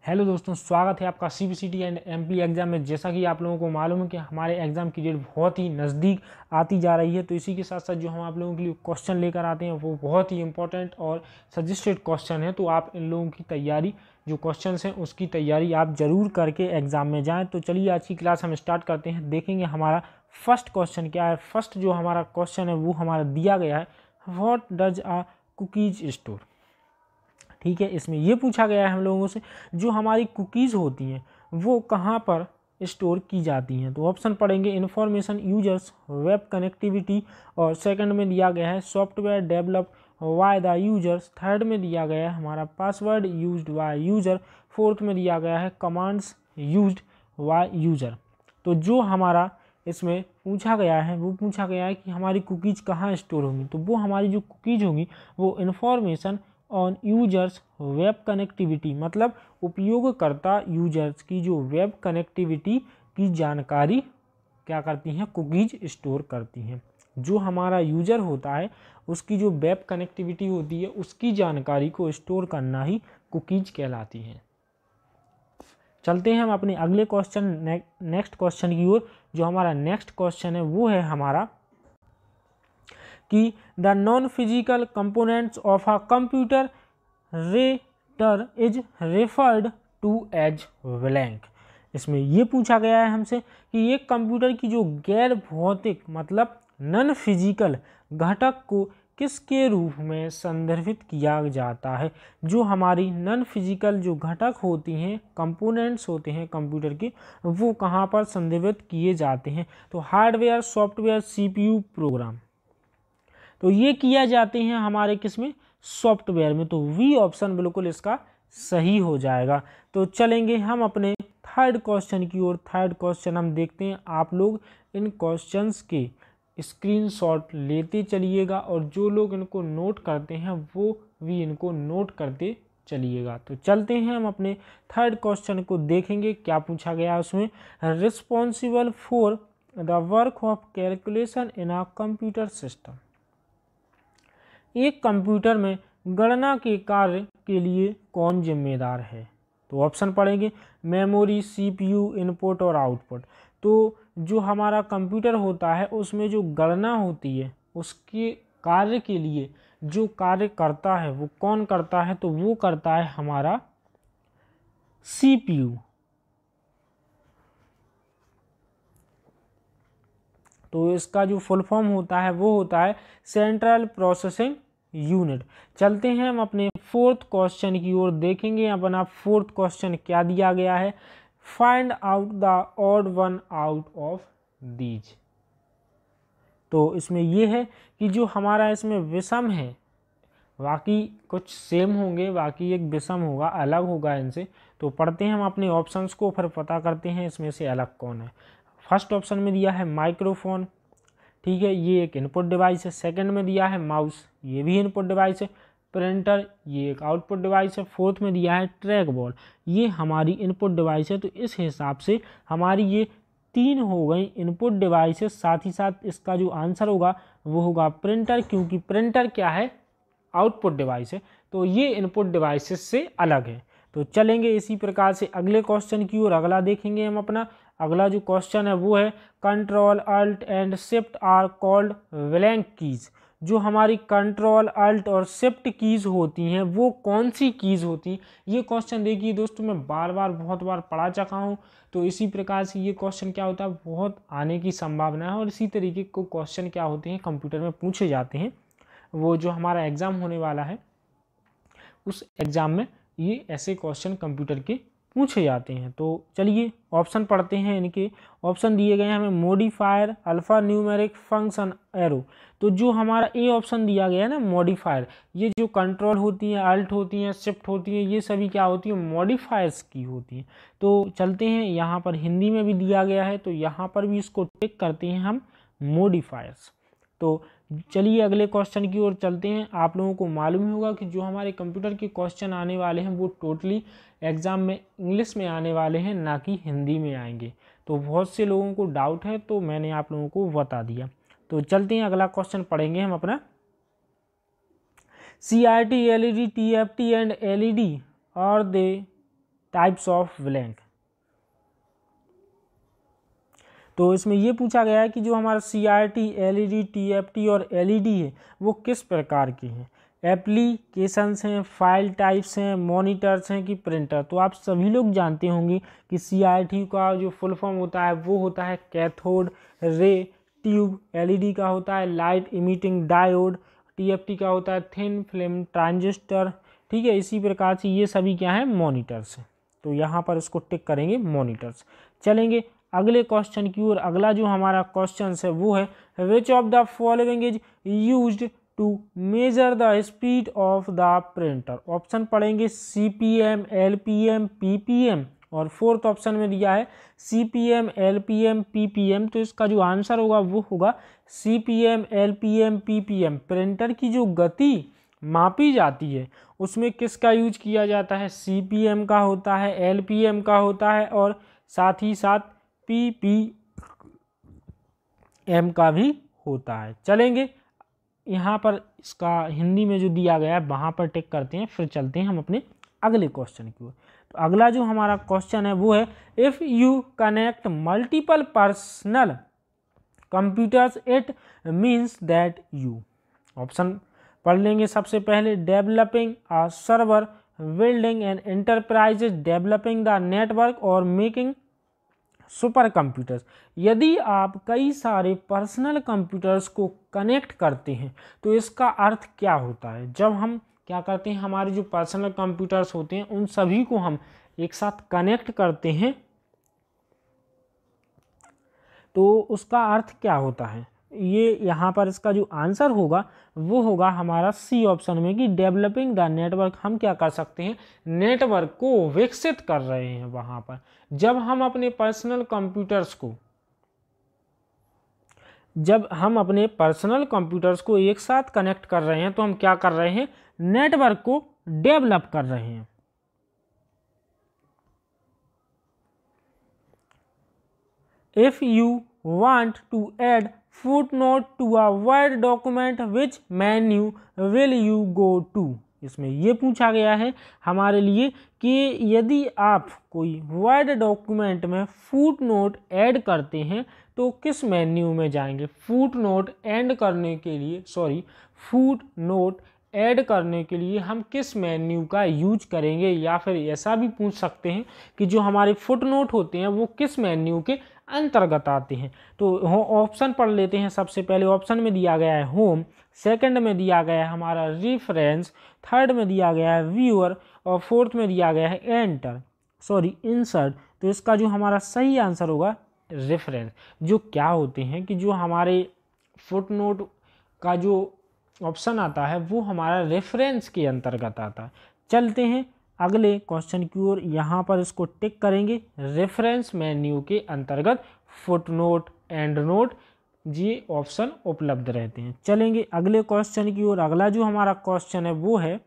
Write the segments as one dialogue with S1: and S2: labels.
S1: Hello दोस्तों, स्वागत है आपका सीबीसीटी एंड एमपी एग्ज़ाम में। जैसा कि आप लोगों को मालूम है कि हमारे एग्ज़ाम की डेट बहुत ही नज़दीक आती जा रही है, तो इसी के साथ साथ जो हम आप लोगों के लिए क्वेश्चन लेकर आते हैं वो बहुत ही इंपॉर्टेंट और सजेस्टेड क्वेश्चन है। तो आप इन लोगों की तैयारी, जो क्वेश्चन हैं उसकी तैयारी आप ज़रूर करके एग्ज़ाम में जाएँ। तो चलिए आज की क्लास हम स्टार्ट करते हैं। देखेंगे हमारा फर्स्ट क्वेश्चन क्या है। फर्स्ट जो हमारा क्वेश्चन है वो हमारा दिया गया है, what does a cookies store. ठीक है, इसमें ये पूछा गया है हम लोगों से जो हमारी कुकीज़ होती हैं वो कहाँ पर स्टोर की जाती हैं। तो ऑप्शन पढ़ेंगे इंफॉर्मेशन यूजर्स, वेब कनेक्टिविटी, और सेकंड में दिया गया है software develop by the users, third में दिया गया है हमारा password used by user, fourth में दिया गया है कमांड्स यूज्ड बाय यूजर। तो जो हमारा इसमें पूछा गया है वो पूछा गया है कि हमारी कुकीज़ कहाँ स्टोर होंगी। तो वो हमारी जो कुकीज़ होंगी वो information on users web connectivity, मतलब उपयोगकर्ता यूजर्स की जो वेब कनेक्टिविटी की जानकारी क्या करती हैं, कुकीज़ स्टोर करती हैं। जो हमारा यूजर होता है उसकी जो वेब कनेक्टिविटी होती है उसकी जानकारी को स्टोर करना ही कुकीज़ कहलाती है। चलते हैं हम अपने अगले क्वेश्चन नेक्स्ट क्वेश्चन की ओर। जो हमारा नेक्स्ट क्वेश्चन है वो है हमारा कि the non physical components of a computer rater is referred to as blank. इसमें ये पूछा गया है हमसे कि एक कंप्यूटर की जो गैर भौतिक मतलब नॉन फिजिकल घटक को किसके रूप में संदर्भित किया जाता है। जो हमारी नॉन फिजिकल जो घटक होती हैं, कंपोनेंट्स होते हैं कंप्यूटर के, वो कहाँ पर संदर्भित किए जाते हैं। तो हार्डवेयर, सॉफ्टवेयर, सीपीयू, प्रोग्राम। तो ये किया जाते हैं हमारे किस में, सॉफ्टवेयर में। तो वी ऑप्शन बिल्कुल इसका सही हो जाएगा। तो चलेंगे हम अपने थर्ड क्वेश्चन की ओर। थर्ड क्वेश्चन हम देखते हैं। आप लोग इन क्वेश्चंस के स्क्रीनशॉट लेते चलिएगा और जो लोग इनको नोट करते हैं वो भी इनको नोट करते चलिएगा। तो चलते हैं हम अपने थर्ड क्वेश्चन को देखेंगे क्या पूछा गया उसमें। Responsible for the work of calculation in a computer system. एक कंप्यूटर में गणना के कार्य के लिए कौन जिम्मेदार है। तो ऑप्शन पढ़ेंगे मेमोरी, सीपीयू, इनपुट और आउटपुट। तो जो हमारा कंप्यूटर होता है उसमें जो गणना होती है उसके कार्य के लिए जो कार्य करता है वो कौन करता है। तो वो करता है हमारा सीपीयू। तो इसका जो फुल फॉर्म होता है वो होता है सेंट्रल प्रोसेसिंग यूनिट। चलते हैं हम अपने फोर्थ क्वेश्चन की ओर। देखेंगे अपना फोर्थ क्वेश्चन क्या दिया गया है। Find out the odd one out of these. तो इसमें यह है कि जो हमारा इसमें विषम है, बाकी कुछ सेम होंगे, बाकी एक विषम होगा, अलग होगा इनसे। तो पढ़ते हैं हम अपने ऑप्शंस को, फिर पता करते हैं इसमें से अलग कौन है। फर्स्ट ऑप्शन में दिया है माइक्रोफोन, ठीक है, ये एक इनपुट डिवाइस है। सेकंड में दिया है माउस, ये भी इनपुट डिवाइस है। प्रिंटर, ये एक आउटपुट डिवाइस है। फोर्थ में दिया है ट्रैक बॉल, ये हमारी इनपुट डिवाइस है। तो इस हिसाब से हमारी ये तीन हो गई इनपुट डिवाइसेस। साथ ही साथ इसका जो आंसर होगा वो होगा प्रिंटर, क्योंकि प्रिंटर क्या है, आउटपुट डिवाइस है। तो ये इनपुट डिवाइसेस से अलग है। तो चलेंगे इसी प्रकार से अगले क्वेश्चन की ओर। अगला देखेंगे हम अपना। अगला जो क्वेश्चन है वो है control alt and shift are called blank keys. जो हमारी कंट्रोल अल्ट और शिफ्ट कीज होती हैं वो कौन सी कीज होती हैं। ये क्वेश्चन देखिए दोस्तों, मैं बहुत बार पढ़ा चुका हूँ। तो इसी प्रकार से ये क्वेश्चन क्या होता है, बहुत आने की संभावना है। और इसी तरीके को क्वेश्चन क्या होते हैं कंप्यूटर में पूछे जाते हैं। वो जो हमारा एग्ज़ाम होने वाला है उस एग्ज़ाम में ये ऐसे क्वेश्चन कंप्यूटर के पूछे जाते हैं। तो चलिए ऑप्शन पढ़ते हैं इनके। ऑप्शन दिए गए हैं हमें modifier, alpha numeric, function, arrow. तो जो हमारा ए ऑप्शन दिया गया है ना, मॉडिफायर, ये जो कंट्रोल होती हैं, अल्ट होती हैं, शिफ्ट होती हैं, ये सभी क्या होती हैं, मॉडिफायर्स की होती हैं। तो चलते हैं, यहाँ पर हिंदी में भी दिया गया है तो यहाँ पर भी इसको टिक करते हैं हम, मॉडिफायर्स। तो चलिए अगले क्वेश्चन की ओर चलते हैं। आप लोगों को मालूम होगा कि जो हमारे कंप्यूटर के क्वेश्चन आने वाले हैं वो टोटली एग्ज़ाम में इंग्लिश में आने वाले हैं, ना कि हिंदी में आएंगे। तो बहुत से लोगों को डाउट है तो मैंने आप लोगों को बता दिया। तो चलते हैं अगला क्वेश्चन पढ़ेंगे हम अपना। CRT, LED, TFT and LED are the types of blank. तो इसमें ये पूछा गया है कि जो हमारा CRT, LED, TFT और LED है वो किस प्रकार के हैं। एप्लीकेशंस हैं, फाइल टाइप्स हैं, मॉनिटर्स हैं कि प्रिंटर। तो आप सभी लोग जानते होंगे कि CRT का जो फुल फॉर्म होता है वो होता है कैथोड रे ट्यूब, LED का होता है लाइट इमिटिंग डायोड, TFT का होता है थिन फिल्म ट्रांजिस्टर। ठीक है, इसी प्रकार से ये सभी क्या है, मॉनिटर्स हैं। तो यहाँ पर इसको टिक करेंगे मॉनिटर्स। चलेंगे अगले क्वेश्चन की ओर। अगला जो हमारा क्वेश्चन है वो है which of the following is used to measure the speed of the printer. Option पढ़ेंगे CPM, LPM, PPM और फोर्थ ऑप्शन में दिया है CPM, LPM, PPM। तो इसका जो आंसर होगा वो होगा CPM, LPM, PPM। प्रिंटर की जो गति मापी जाती है उसमें किसका यूज किया जाता है, CPM का होता है, LPM का होता है और साथ ही साथ PPM का भी होता है। चलेंगे यहाँ पर इसका हिंदी में जो दिया गया है वहाँ पर टिक करते हैं, फिर चलते हैं हम अपने अगले क्वेश्चन की ओर। तो अगला जो हमारा क्वेश्चन है वो है if you connect multiple personal computers it means that you. Option पढ़ लेंगे सबसे पहले developing a server, building an enterprises, developing the network और मेकिंग सुपर कंप्यूटर्स। यदि आप कई सारे पर्सनल कंप्यूटर्स को कनेक्ट करते हैं तो इसका अर्थ क्या होता है। जब हम क्या करते हैं, हमारे जो पर्सनल कंप्यूटर्स होते हैं उन सभी को हम एक साथ कनेक्ट करते हैं तो उसका अर्थ क्या होता है। ये यहाँ पर इसका जो आंसर होगा वो होगा हमारा C ऑप्शन में कि डेवलपिंग द नेटवर्क। हम क्या कर सकते हैं, नेटवर्क को विकसित कर रहे हैं। वहाँ पर जब हम अपने पर्सनल कंप्यूटर्स को एक साथ कनेक्ट कर रहे हैं तो हम क्या कर रहे हैं, नेटवर्क को डेवलप कर रहे हैं। If you want to add footnote to a Word document, which menu will you go to? इसमें ये पूछा गया है हमारे लिए कि यदि आप कोई वर्ड डॉक्यूमेंट में फुट नोट ऐड करते हैं तो किस मेन्यू में जाएंगे। फुट नोट ऐड करने के लिए हम किस मेन्यू का यूज करेंगे, या फिर ऐसा भी पूछ सकते हैं कि जो हमारे फुट नोट होते हैं वो किस मेन्यू के अंतर्गत आते हैं। तो ऑप्शन पढ़ लेते हैं। सबसे पहले ऑप्शन में दिया गया है होम, सेकंड में दिया गया है हमारा रेफरेंस, थर्ड में दिया गया है व्यूअर और फोर्थ में दिया गया है इंसर्ट। तो इसका जो हमारा सही आंसर होगा रेफरेंस। जो क्या होते हैं कि जो हमारे फुटनोट का जो ऑप्शन आता है वो हमारा रेफरेंस के अंतर्गत आता है। चलते हैं अगले क्वेश्चन की ओर। यहाँ पर इसको टिक करेंगे, रेफरेंस मेन्यू के अंतर्गत फुटनोट, एंड नोट ये ऑप्शन उपलब्ध रहते हैं। चलेंगे अगले क्वेश्चन की ओर। अगला जो हमारा क्वेश्चन है वो है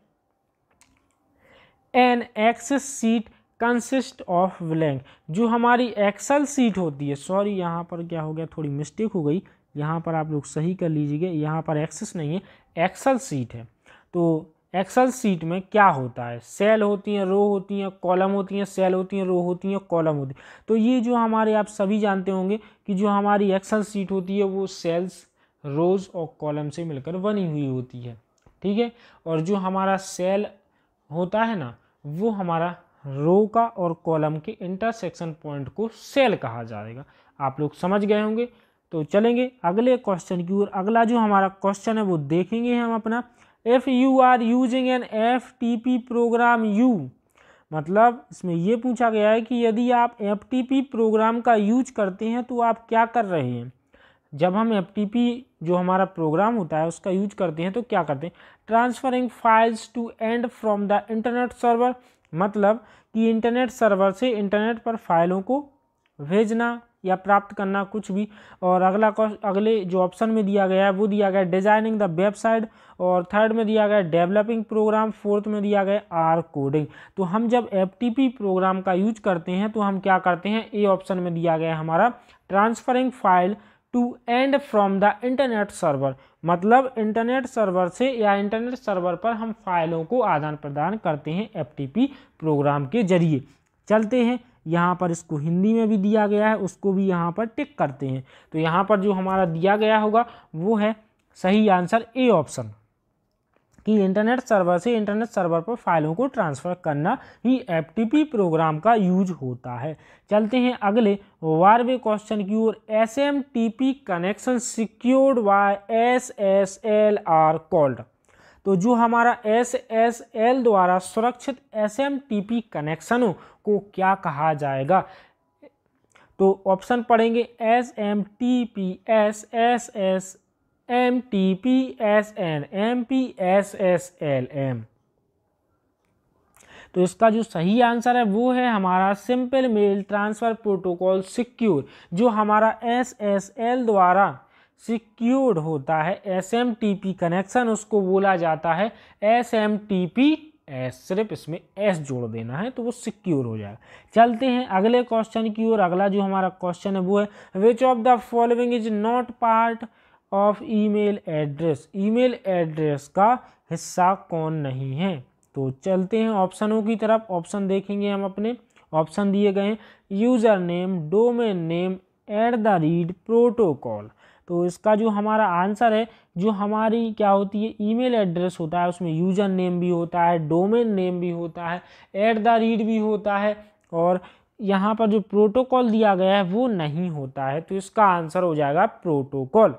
S1: an Excel sheet consist of blank. जो हमारी एक्सेल सीट होती है, सॉरी यहाँ पर क्या हो गया, थोड़ी मिस्टेक हो गई, यहाँ पर आप लोग सही कर लीजिएगा, यहाँ पर एक्सेस नहीं है, एक्सेल सीट है। तो एक्सेल सीट में क्या होता है, सेल होती हैं, रो होती हैं, कॉलम होती हैं, सेल होती हैं, रो होती हैं, कॉलम होती है। तो ये जो हमारे, आप सभी जानते होंगे कि जो हमारी एक्सेल सीट होती है वो सेल्स, रोज और कॉलम से मिलकर बनी हुई होती है। ठीक है, और जो हमारा सेल होता है ना वो हमारा रो का और कॉलम के इंटरसेक्शन पॉइंट को सेल कहा जाएगा। आप लोग समझ गए होंगे। तो चलेंगे अगले क्वेश्चन की ओर। अगला जो हमारा क्वेश्चन है वो देखेंगे हम अपना। If you are using an FTP program you, मतलब इसमें ये पूछा गया है कि यदि आप FTP प्रोग्राम का यूज करते हैं तो आप क्या कर रहे हैं। जब हम FTP जो हमारा प्रोग्राम होता है उसका यूज करते हैं तो क्या करते हैं, transferring files to and from the internet server, मतलब कि इंटरनेट सर्वर से इंटरनेट पर फाइलों को भेजना या प्राप्त करना कुछ भी। और अगले जो ऑप्शन में दिया गया है वो दिया गया डिजाइनिंग द वेबसाइट, और थर्ड में दिया गया डेवलपिंग प्रोग्राम, फोर्थ में दिया गया आर कोडिंग। तो हम जब FTP प्रोग्राम का यूज करते हैं तो हम क्या करते हैं, ए ऑप्शन में दिया गया हमारा transferring file to and from the internet server, मतलब इंटरनेट सर्वर से या इंटरनेट सर्वर पर हम फाइलों को आदान प्रदान करते हैं FTP प्रोग्राम के जरिए। चलते हैं, यहाँ पर इसको हिंदी में भी दिया गया है, उसको भी यहाँ पर टिक करते हैं। तो यहाँ पर जो हमारा दिया गया होगा वो है सही आंसर ए ऑप्शन, कि इंटरनेट सर्वर से इंटरनेट सर्वर पर फाइलों को ट्रांसफ़र करना ही एफटीपी प्रोग्राम का यूज होता है। चलते हैं अगले 12वें क्वेश्चन की ओर। SMTP connection secured by SSL are called. तो जो हमारा एसएसएल द्वारा सुरक्षित एसएमटीपी कनेक्शनों को क्या कहा जाएगा? तो ऑप्शन पढ़ेंगे एसएमटीपी, एसएसएस, MTPSN, MPSSLM। तो इसका जो सही आंसर है वो है हमारा simple mail transfer protocol secure. जो हमारा SSL द्वारा सिक्योर्ड होता है SMTP कनेक्शन, उसको बोला जाता है SMTPS। सिर्फ इसमें S जोड़ देना है तो वो सिक्योर हो जाएगा। चलते हैं अगले क्वेश्चन की ओर। अगला जो हमारा क्वेश्चन है वो है which of the following is not part of email address. Email address का हिस्सा कौन नहीं है? तो चलते हैं ऑप्शनों की तरफ। ऑप्शन देखेंगे हम अपने। ऑप्शन दिए गए हैं user name, domain name, @ protocol. तो इसका जो हमारा आंसर है, जो हमारी क्या होती है ईमेल एड्रेस होता है उसमें यूज़र नेम भी होता है, डोमेन नेम भी होता है, @ भी होता है, और यहाँ पर जो प्रोटोकॉल दिया गया है वो नहीं होता है। तो इसका आंसर हो जाएगा प्रोटोकॉल।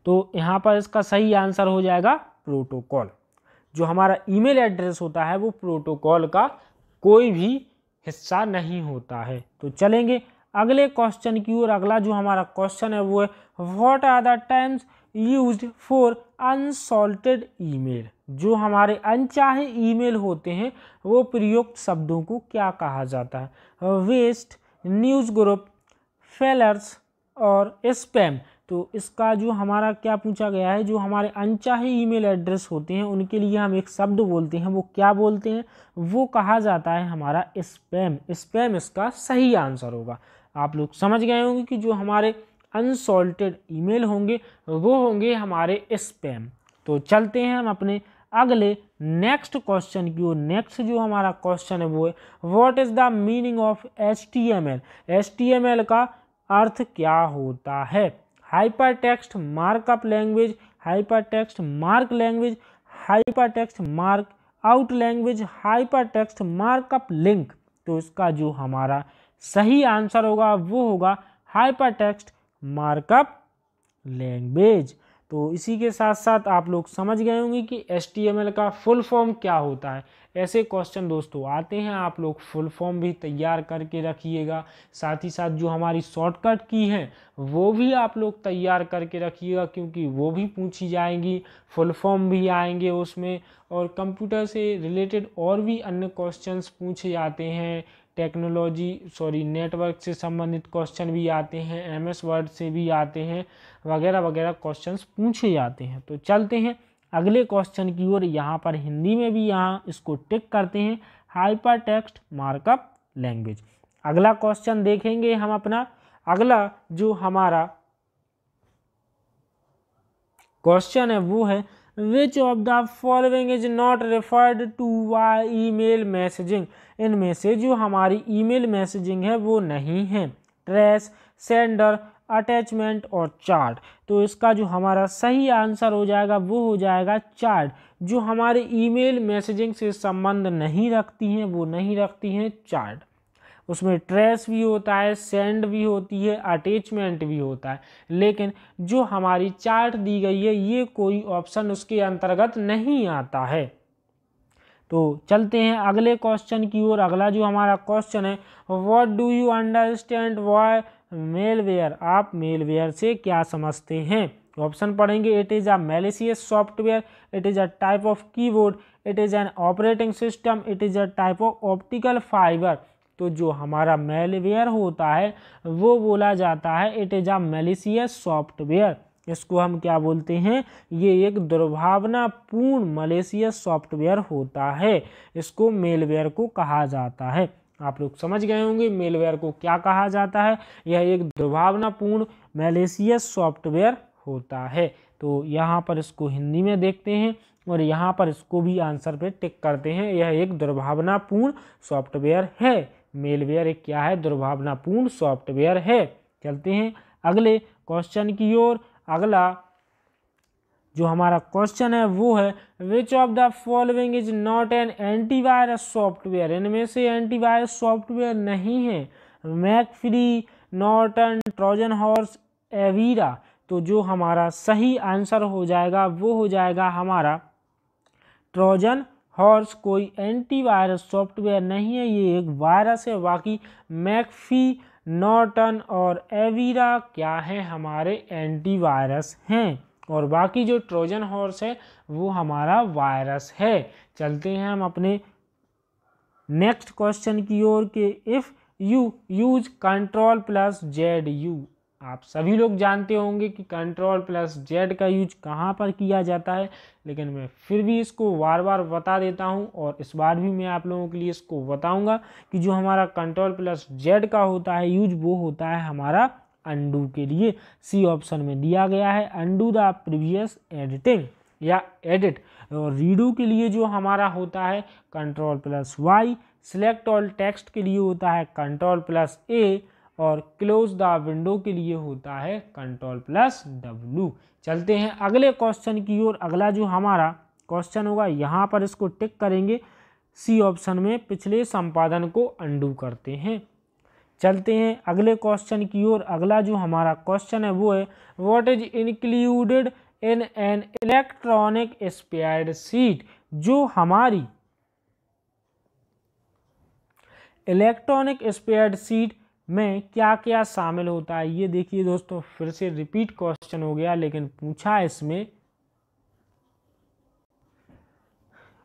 S1: तो यहाँ पर इसका सही आंसर हो जाएगा प्रोटोकॉल। जो हमारा ईमेल एड्रेस होता है वो प्रोटोकॉल का कोई भी हिस्सा नहीं होता है। तो चलेंगे अगले क्वेश्चन की ओर। अगला जो हमारा क्वेश्चन है वो है what are the terms used for unsolicited email. जो हमारे अनचाहे ईमेल होते हैं वो प्रयुक्त शब्दों को क्या कहा जाता है? वेस्ट, न्यूज़ ग्रुप, फेलर्स और स्पैम। तो इसका जो हमारा क्या पूछा गया है, जो हमारे अनचाहे ईमेल एड्रेस होते हैं उनके लिए हम एक शब्द बोलते हैं, वो क्या बोलते हैं? वो कहा जाता है हमारा स्पैम। स्पैम इसका सही आंसर होगा। आप लोग समझ गए होंगे कि जो हमारे अनसॉल्टेड ईमेल होंगे वो होंगे हमारे स्पैम। तो चलते हैं हम अपने अगले नेक्स्ट क्वेश्चन की ओर। नेक्स्ट जो हमारा क्वेश्चन है वो है what is the meaning of HTML। HTML का अर्थ क्या होता है? Hyper text markup language, hyper text mark language, hyper text mark out language, hyper text markup link. तो इसका जो हमारा सही आंसर होगा वो होगा हाइपर टेक्स्ट मार्कअप लैंग्वेज। तो इसी के साथ साथ आप लोग समझ गए होंगे कि HTML का फुल फॉर्म क्या होता है। ऐसे क्वेश्चन दोस्तों आते हैं, आप लोग फुल फॉर्म भी तैयार करके रखिएगा। साथ ही साथ जो हमारी शॉर्टकट की है वो भी आप लोग तैयार करके रखिएगा, क्योंकि वो भी पूछी जाएंगी, फुल फॉर्म भी आएंगे उसमें, और कंप्यूटर से रिलेटेड और भी अन्य क्वेश्चंस पूछे जाते हैं। नेटवर्क से संबंधित क्वेश्चन भी आते हैं, MS वर्ड से भी आते हैं, वगैरह वगैरह क्वेश्चंस पूछे जाते हैं। तो चलते हैं अगले क्वेश्चन की ओर। यहाँ पर हिंदी में भी यहाँ इसको टिक करते हैं, हाइपर टेक्स्ट मार्कअप लैंग्वेज। अगला क्वेश्चन देखेंगे हम अपना। अगला जो हमारा क्वेश्चन है वो है which of the following is not referred to by email messaging. इनमें से जो हमारी ईमेल मैसेजिंग है वो नहीं है ट्रेस, सेंडर, अटैचमेंट और चार्ट। तो इसका जो हमारा सही आंसर हो जाएगा वो हो जाएगा चार्ट। जो हमारे ईमेल मैसेजिंग से संबंध नहीं रखती हैं वो नहीं रखती हैं चार्ट। उसमें ट्रेस भी होता है, सेंड भी होती है, अटैचमेंट भी होता है, लेकिन जो हमारी चार्ट दी गई है ये कोई ऑप्शन उसके अंतर्गत नहीं आता है। तो चलते हैं अगले क्वेश्चन की ओर। अगला जो हमारा क्वेश्चन है what do you understand by malware. आप मेलवेयर से क्या समझते हैं? ऑप्शन पढ़ेंगे it is a malicious software, it is a type of keyboard, it is an operating system, it is a type of optical fibre. तो जो हमारा malware होता है वो बोला जाता है it is a malicious software. इसको हम क्या बोलते हैं? ये एक दुर्भावनापूर्ण मैलिशियस सॉफ्टवेयर होता है, इसको मेलवेयर को कहा जाता है। आप लोग समझ गए होंगे मेलवेयर को क्या कहा जाता है। यह एक दुर्भावनापूर्ण मैलिशियस सॉफ्टवेयर होता है। तो यहाँ पर इसको हिंदी में देखते हैं। और यहाँ पर इसको भी आंसर पे टिक करते हैं। यह एक दुर्भावनापूर्ण सॉफ्टवेयर है। मेलवेयर एक क्या है? दुर्भावनापूर्ण सॉफ्टवेयर है। चलते हैं अगले क्वेश्चन की ओर। अगला जो हमारा क्वेश्चन है वो है which of the following is not an antivirus software. इनमें से एंटीवायरस सॉफ्टवेयर नहीं है। मैकफ्री, नॉर्टन, ट्रोजन हॉर्स, एवीरा। तो जो हमारा सही आंसर हो जाएगा वो हो जाएगा हमारा ट्रोजन हॉर्स। कोई एंटीवायरस सॉफ्टवेयर नहीं है, ये एक वायरस है। बाकी मैकफी, नॉर्टन और एवीरा क्या है? हमारे एंटीवायरस हैं। और बाकी जो ट्रोजन हॉर्स है वो हमारा वायरस है। चलते हैं हम अपने नेक्स्ट क्वेश्चन की ओर कि इफ़ यू यूज Ctrl+Z। आप सभी लोग जानते होंगे कि Ctrl+Z का यूज कहाँ पर किया जाता है, लेकिन मैं फिर भी इसको बार बार बता देता हूँ और इस बार भी मैं आप लोगों के लिए इसको बताऊँगा कि जो हमारा Ctrl+Z का होता है यूज वो होता है हमारा अंडू के लिए। सी ऑप्शन में दिया गया है अंडू द प्रीवियस एडिटिंग या एडिट। और रीडू के लिए जो हमारा होता है Ctrl+Y। सिलेक्ट ऑल टेक्स्ट के लिए होता है Ctrl+A और क्लोज द विंडो के लिए होता है Ctrl+W। चलते हैं अगले क्वेश्चन की ओर। अगला जो हमारा क्वेश्चन होगा यहाँ पर इसको टिक करेंगे। सी ऑप्शन में पिछले संपादन को अंडू करते हैं। चलते हैं अगले क्वेश्चन की ओर। अगला जो हमारा क्वेश्चन है वो है what is included in an electronic spared seat. जो हमारी इलेक्ट्रॉनिक स्पेयर्ड सीट में क्या क्या शामिल होता है, ये देखिए दोस्तों, फिर से रिपीट क्वेश्चन हो गया, लेकिन पूछा इसमें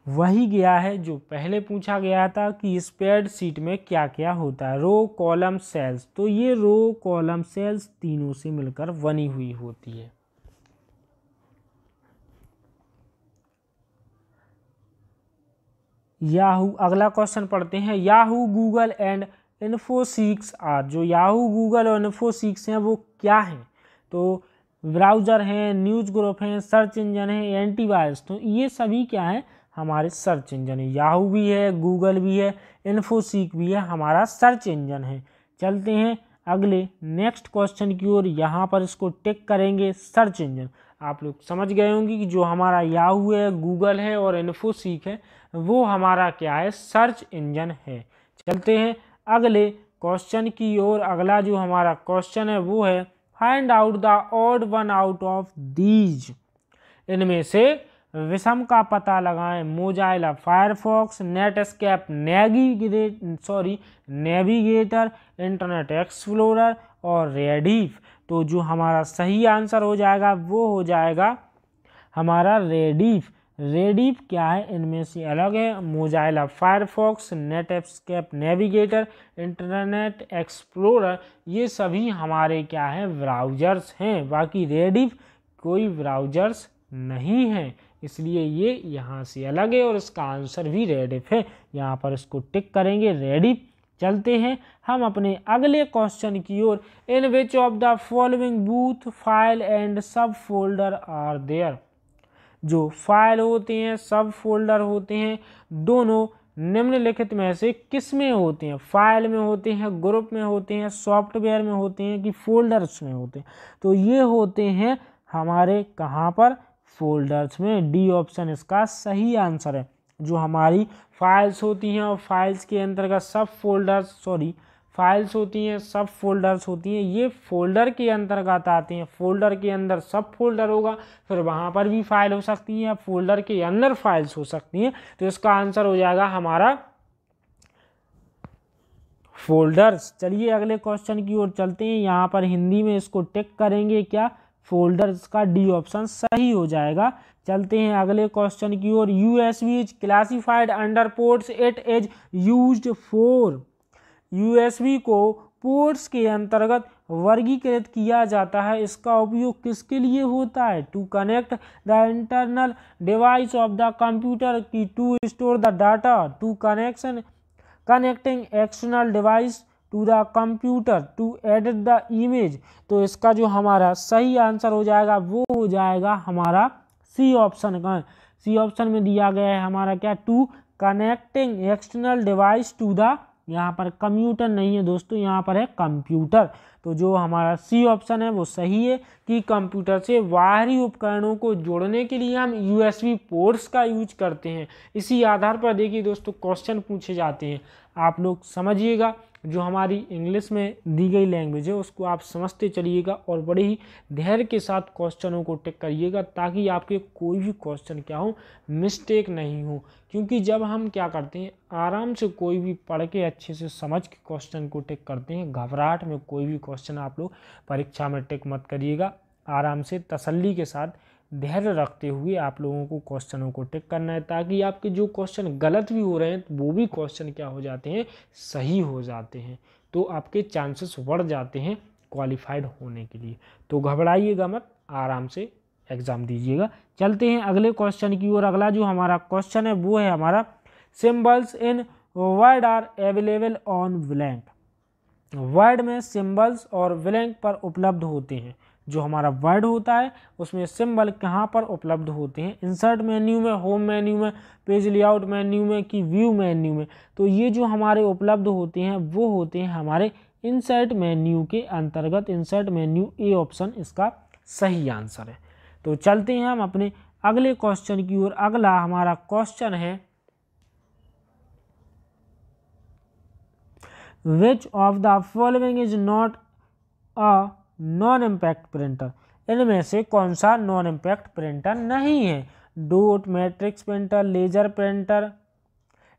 S1: वही गया है जो पहले पूछा गया था कि स्पेयर्ड सीट में क्या क्या होता है। रो, कॉलम, सेल्स। तो ये रो, कॉलम, सेल्स तीनों से मिलकर बनी हुई होती है। याहू, अगला क्वेश्चन पढ़ते हैं। Yahoo, Google and Infoseek are. जो याहू, गूगल और इन्फोसिक्स हैं वो क्या हैं? तो ब्राउज़र हैं, न्यूज़ ग्रुप हैं, सर्च इंजन है, एंटीवायरस। तो ये सभी क्या है? हमारे सर्च इंजन है। याहू भी है, गूगल भी है, इन्फोसीक भी है, हमारा सर्च इंजन है। चलते हैं अगले नेक्स्ट क्वेश्चन की ओर। यहाँ पर इसको टिक करेंगे सर्च इंजन। आप लोग समझ गए होंगे कि जो हमारा याहू है, गूगल है और इन्फोसीक है वो हमारा क्या है? सर्च इंजन है। चलते हैं अगले क्वेश्चन की ओर। अगला जो हमारा क्वेश्चन है वो है find out the odd one out of these. इनमें से विषम का पता लगाएं। Mozilla Firefox, Netscape Navigator, Internet Explorer और रेडिफ। तो जो हमारा सही आंसर हो जाएगा वो हो जाएगा हमारा रेडिफ। रेडिफ क्या है? इनमें से अलग है। Mozilla Firefox, Netscape Navigator, Internet Explorer, ये सभी हमारे क्या है? ब्राउजर्स हैं। बाकी रेडिफ कोई ब्राउजर्स नहीं है, इसलिए ये यहाँ से अलग है और इसका आंसर भी रेडिफ है। यहाँ पर इसको टिक करेंगे रेडिफ। चलते हैं हम अपने अगले क्वेश्चन की ओर। In which of the following both file and sub folder are there. जो फाइल होते हैं, सब फोल्डर होते हैं, दोनों निम्नलिखित में से किस में होते हैं? फाइल में होते हैं, ग्रुप में होते हैं, सॉफ्टवेयर में होते हैं कि फोल्डर्स में होते हैं? तो ये होते हैं हमारे कहाँ पर? फोल्डर्स में। डी ऑप्शन इसका सही आंसर है। जो हमारी फाइल्स होती हैं और फाइल्स के अंतर्गत सब फोल्डर्स फाइल्स होती हैं, सब फोल्डर्स होती हैं, ये फोल्डर के अंतर्गत आते हैं। फोल्डर के अंदर सब फोल्डर होगा, फिर वहाँ पर भी फाइल हो सकती है, फोल्डर के अंदर फाइल्स हो सकती हैं। तो इसका आंसर हो जाएगा हमारा फोल्डर्स। चलिए अगले क्वेश्चन की ओर चलते हैं। यहाँ पर हिंदी में इसको टिक करेंगे क्या? फोल्डर्स का डी ऑप्शन सही हो जाएगा। चलते हैं अगले क्वेश्चन की ओर। USB is classified under ports it is used for. USB को पोर्ट्स के अंतर्गत वर्गीकृत किया जाता है। इसका उपयोग किसके लिए होता है? To connect the internal device of the computer की, to store the data, to connecting external device to the computer, to edit the image. तो इसका जो हमारा सही आंसर हो जाएगा वो हो जाएगा हमारा सी ऑप्शन का। सी ऑप्शन में दिया गया है हमारा क्या, to connecting external device to the, यहाँ पर कंप्यूटर नहीं है दोस्तों, यहाँ पर है कंप्यूटर। तो जो हमारा सी ऑप्शन है वो सही है कि कंप्यूटर से बाहरी उपकरणों को जोड़ने के लिए हम यूएसबी पोर्ट्स का यूज करते हैं। इसी आधार पर देखिए दोस्तों क्वेश्चन पूछे जाते हैं, आप लोग समझिएगा। जो हमारी इंग्लिश में दी गई लैंग्वेज है उसको आप समझते चलिएगा और बड़े ही धैर्य के साथ क्वेश्चनों को टिक करिएगा, ताकि आपके कोई भी क्वेश्चन क्या हो, मिस्टेक नहीं हो। क्योंकि जब हम क्या करते हैं, आराम से कोई भी पढ़ के अच्छे से समझ के क्वेश्चन को टिक करते हैं, घबराहट में कोई भी क्वेश्चन आप लोग परीक्षा में टिक मत करिएगा। आराम से तसल्ली के साथ धैर्य रखते हुए आप लोगों को क्वेश्चनों को टिक करना है, ताकि आपके जो क्वेश्चन गलत भी हो रहे हैं वो भी क्वेश्चन क्या हो जाते हैं, सही हो जाते हैं। तो आपके चांसेस बढ़ जाते हैं क्वालिफाइड होने के लिए। तो घबराइएगा मत, आराम से एग्ज़ाम दीजिएगा। चलते हैं अगले क्वेश्चन की ओर। अगला जो हमारा क्वेश्चन है वो है हमारा, symbols in word are available on blank. Word में सिंबल्स और ब्लैंक पर उपलब्ध होते हैं। जो हमारा वर्ड होता है उसमें सिंबल कहाँ पर उपलब्ध होते हैं, इंसर्ट मेन्यू में, होम मेन्यू में, पेज लेआउट मेन्यू में कि व्यू मेन्यू में। तो ये जो हमारे उपलब्ध होते हैं वो होते हैं हमारे इंसर्ट मेन्यू के अंतर्गत। इंसर्ट मेन्यू ए ऑप्शन इसका सही आंसर है। तो चलते हैं हम अपने अगले क्वेश्चन की ओर। अगला हमारा क्वेश्चन है, which of the following is not a non impact printer. इनमें से कौन सा नॉन इम्पैक्ट प्रिंटर नहीं है। Dot, matrix printer, laser printer,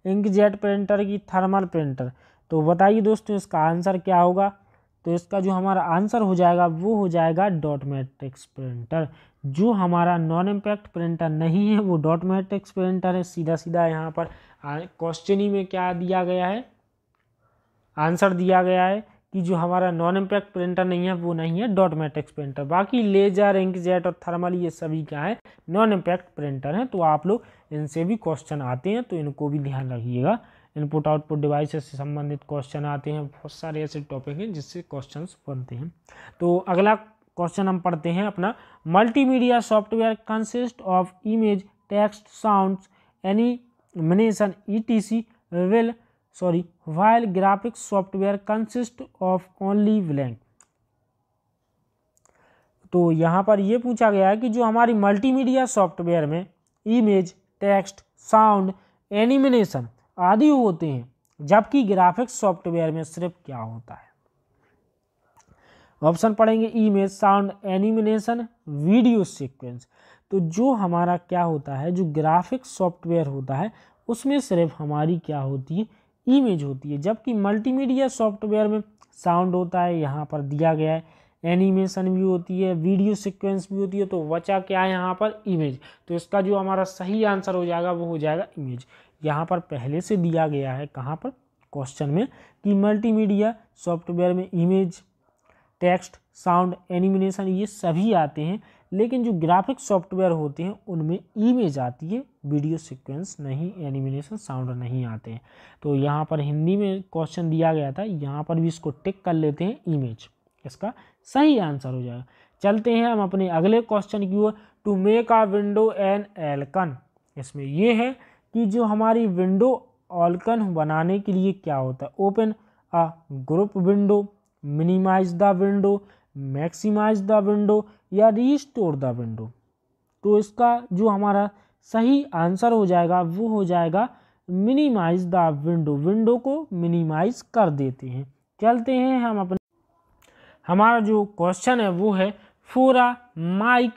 S1: inkjet printer की थर्मल प्रिंटर। तो बताइए दोस्तों इसका आंसर क्या होगा। तो इसका जो हमारा आंसर हो जाएगा वो हो जाएगा डॉट मैट्रिक्स प्रिंटर। जो हमारा नॉन इम्पैक्ट प्रिंटर नहीं है वो डॉट मैट्रिक्स प्रिंटर है। सीधा सीधा यहाँ पर क्वेश्चन ही में क्या दिया गया है, आंसर दिया गया है कि जो हमारा नॉन इम्पैक्ट प्रिंटर नहीं है वो नहीं है डॉट मैट्रिक्स प्रिंटर। बाकी लेजर, इंकजेट और थर्मल ये सभी क्या है, नॉन इम्पैक्ट प्रिंटर हैं। तो आप लोग इनसे भी क्वेश्चन आते हैं तो इनको भी ध्यान रखिएगा। इनपुट आउटपुट डिवाइसेस से संबंधित क्वेश्चन आते हैं, बहुत सारे ऐसे टॉपिक हैं जिससे क्वेश्चन बनते हैं। तो अगला क्वेश्चन हम पढ़ते हैं अपना, multimedia software consist of image, text, sounds, animation ETC while graphics software consist of only blank। तो यहाँ पर ये पूछा गया है कि जो हमारी मल्टीमीडिया सॉफ्टवेयर में इमेज, टेक्स्ट, साउंड, एनिमेशन आदि होते हैं, जबकि ग्राफिक्स सॉफ्टवेयर में सिर्फ क्या होता है। ऑप्शन पढ़ेंगे, image, sound, animation, video sequence. तो जो हमारा क्या होता है, जो ग्राफिक्स सॉफ्टवेयर होता है उसमें सिर्फ हमारी क्या होती है, इमेज होती है, जबकि मल्टीमीडिया सॉफ्टवेयर में साउंड होता है, यहाँ पर दिया गया है, एनिमेशन भी होती है, वीडियो सीक्वेंस भी होती है। तो बचा क्या है यहाँ पर, इमेज। तो इसका जो हमारा सही आंसर हो जाएगा वो हो जाएगा इमेज। यहाँ पर पहले से दिया गया है कहाँ पर, क्वेश्चन में, कि मल्टीमीडिया सॉफ्टवेयर में इमेज, टेक्स्ट, साउंड, एनिमेशन ये सभी आते हैं, लेकिन जो ग्राफिक्स सॉफ्टवेयर होते हैं उनमें इमेज आती है, वीडियो सीक्वेंस नहीं, एनिमेशन, साउंड नहीं आते हैं। तो यहाँ पर हिंदी में क्वेश्चन दिया गया था, यहाँ पर भी इसको टिक कर लेते हैं, इमेज इसका सही आंसर हो जाएगा। चलते हैं हम अपने अगले क्वेश्चन की ओर, to make a window an एल्कन। इसमें यह है कि जो हमारी विंडो ऑल्कन बनाने के लिए क्या होता है, open a group window, minimize the window, maximize the window या रीस्टोर द विंडो। तो इसका जो हमारा सही आंसर हो जाएगा वो हो जाएगा मिनिमाइज द विंडो। विंडो को मिनिमाइज कर देते हैं। चलते हैं हम अपने, हमारा जो क्वेश्चन है वो है, for a mic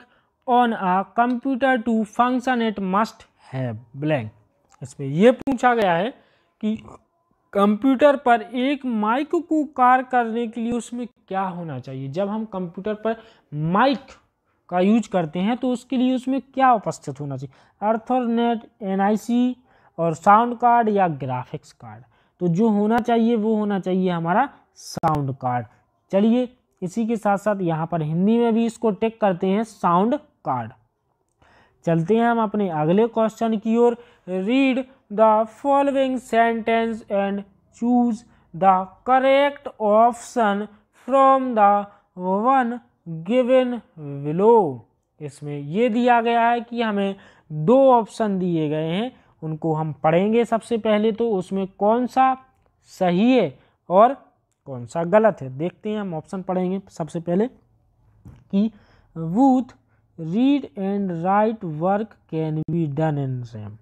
S1: on a computer to function it must have blank. इसमें यह पूछा गया है कि कंप्यूटर पर एक माइक को कार्य करने के लिए उसमें क्या होना चाहिए। जब हम कंप्यूटर पर माइक का यूज करते हैं तो उसके लिए उसमें क्या उपस्थित होना चाहिए, अर्थरनेट, NIC और साउंड कार्ड या ग्राफिक्स कार्ड। तो जो होना चाहिए वो होना चाहिए हमारा साउंड कार्ड। चलिए इसी के साथ साथ यहाँ पर हिंदी में भी इसको टिक करते हैं, साउंड कार्ड। चलते हैं हम अपने अगले क्वेश्चन की ओर, read the following sentence and choose the correct option from the one given below. इसमें ये दिया गया है कि हमें दो ऑप्शन दिए गए हैं, उनको हम पढ़ेंगे सबसे पहले। तो उसमें कौन सा सही है और कौन सा गलत है, देखते हैं। हम ऑप्शन पढ़ेंगे सबसे पहले कि both read and right work can be done in RAM.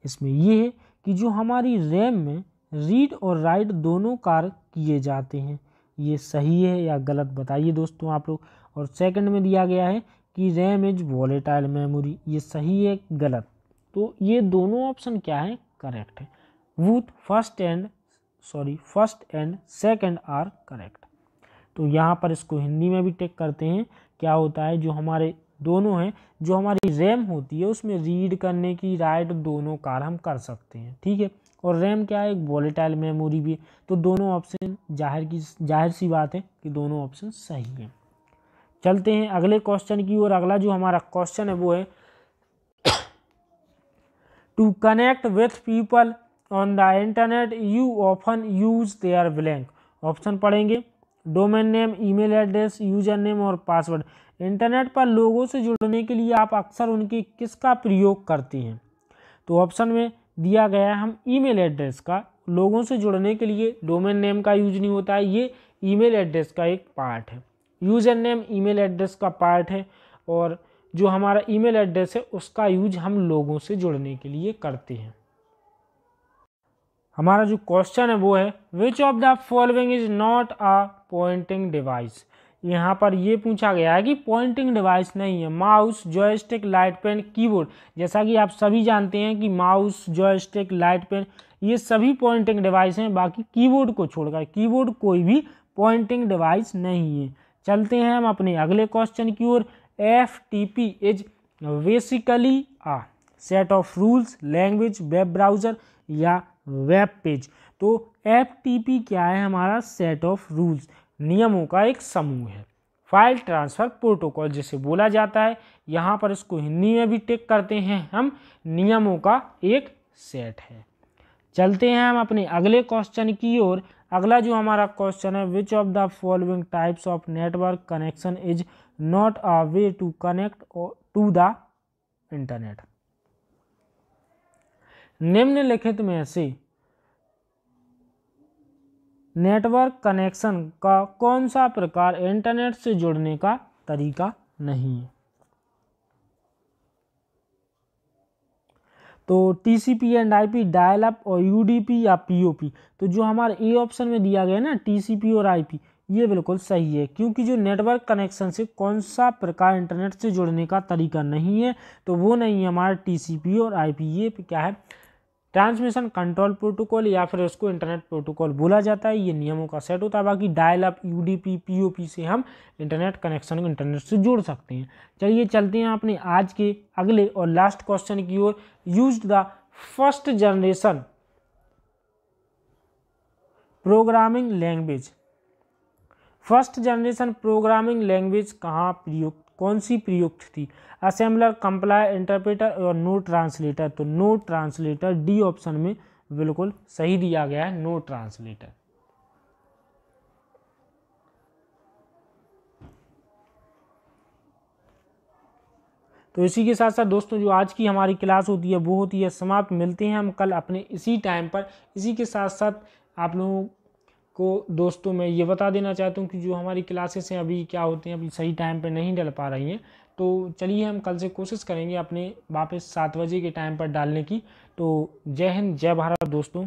S1: इसमें ये है कि जो हमारी रैम में रीड और राइट दोनों कार्य किए जाते हैं, ये सही है या गलत, बताइए दोस्तों आप लोग। और सेकंड में दिया गया है कि रैम इज वॉलेटाइल मेमोरी, ये सही है गलत। तो ये दोनों ऑप्शन क्या है, करेक्ट है। Both first and second are correct. तो यहाँ पर इसको हिंदी में भी टिक करते हैं। क्या होता है, जो हमारे दोनों हैं, जो हमारी रैम होती है उसमें रीड करने की राइट दोनों कार्य हम कर सकते हैं, ठीक है। और रैम क्या है, एक वॉलेटाइल मेमोरी भी है। तो दोनों ऑप्शन जाहिर सी बात है कि दोनों ऑप्शन सही है। चलते हैं अगले क्वेश्चन की ओर। अगला जो हमारा क्वेश्चन है वो है to connect with people on the internet you often use their blank. Option पढ़ेंगे, domain name, email address, user name और पासवर्ड। इंटरनेट पर लोगों से जुड़ने के लिए आप अक्सर उनके किसका प्रयोग करते हैं। तो ऑप्शन में दिया गया है हम ईमेल एड्रेस का। लोगों से जुड़ने के लिए डोमेन नेम का यूज नहीं होता है, ये ईमेल एड्रेस का एक पार्ट है। यूजर नेम ईमेल एड्रेस का पार्ट है, और जो हमारा ईमेल एड्रेस है उसका यूज हम लोगों से जुड़ने के लिए करते हैं। हमारा जो क्वेश्चन है वो है which of the following is not a pointing device. यहाँ पर ये पूछा गया है कि पॉइंटिंग डिवाइस नहीं है। Mouse, joystick, light pen, keyboard. जैसा कि आप सभी जानते हैं कि माउस, जॉयस्टिक, लाइट पेन ये सभी पॉइंटिंग डिवाइस हैं, बाकी कीबोर्ड को छोड़कर। कीबोर्ड कोई भी पॉइंटिंग डिवाइस नहीं है। चलते हैं हम अपने अगले क्वेश्चन की ओर। FTP is basically a set of rules, language, web browser या वेब पेज। तो FTP क्या है, हमारा सेट ऑफ रूल्स, नियमों का एक समूह है। फाइल ट्रांसफर प्रोटोकॉल जिसे बोला जाता है, यहाँ पर इसको हिंदी में भी टिक करते हैं हम, नियमों का एक सेट है। चलते हैं हम अपने अगले क्वेश्चन की ओर। अगला जो हमारा क्वेश्चन है which of the following types of network connection is not a way to connect to the internet. निम्नलिखित में से नेटवर्क कनेक्शन का कौन सा प्रकार इंटरनेट से जुड़ने का तरीका नहीं है। तो TCP and IP, dial up और UDP या POP। तो जो हमारे ए ऑप्शन में दिया गया है ना TCP और IP, ये बिल्कुल सही है, क्योंकि जो नेटवर्क कनेक्शन से कौन सा प्रकार इंटरनेट से जुड़ने का तरीका नहीं है, तो वो नहीं है हमारा TCP और IP। ये क्या है, ट्रांसमिशन कंट्रोल प्रोटोकॉल या फिर उसको इंटरनेट प्रोटोकॉल बोला जाता है। ये नियमों का सेट होता है। बाकी डायल अप, UDP, POP से हम इंटरनेट कनेक्शन को इंटरनेट से जोड़ सकते हैं। चलिए चलते हैं अपने आज के अगले और लास्ट क्वेश्चन की ओर। Used the first generation programming language. First generation programming language कौन सी प्रयुक्त थी। असेंबलर, कंपाइलर, इंटरप्रेटर और नो ट्रांसलेटर। तो नो ट्रांसलेटर, डी ऑप्शन में बिल्कुल सही दिया गया है, नो ट्रांसलेटर। तो इसी के साथ साथ दोस्तों जो आज की हमारी क्लास होती है वो होती है समाप्त। मिलते हैं हम कल अपने इसी टाइम पर। इसी के साथ साथ आप लोगों को दोस्तों मैं ये बता देना चाहता हूँ कि जो हमारी क्लासेस हैं अभी क्या होती हैं, अभी सही टाइम पे नहीं डल पा रही हैं। तो चलिए हम कल से कोशिश करेंगे अपने वापस 7 बजे के टाइम पर डालने की। तो जय हिंद, जय भारत दोस्तों।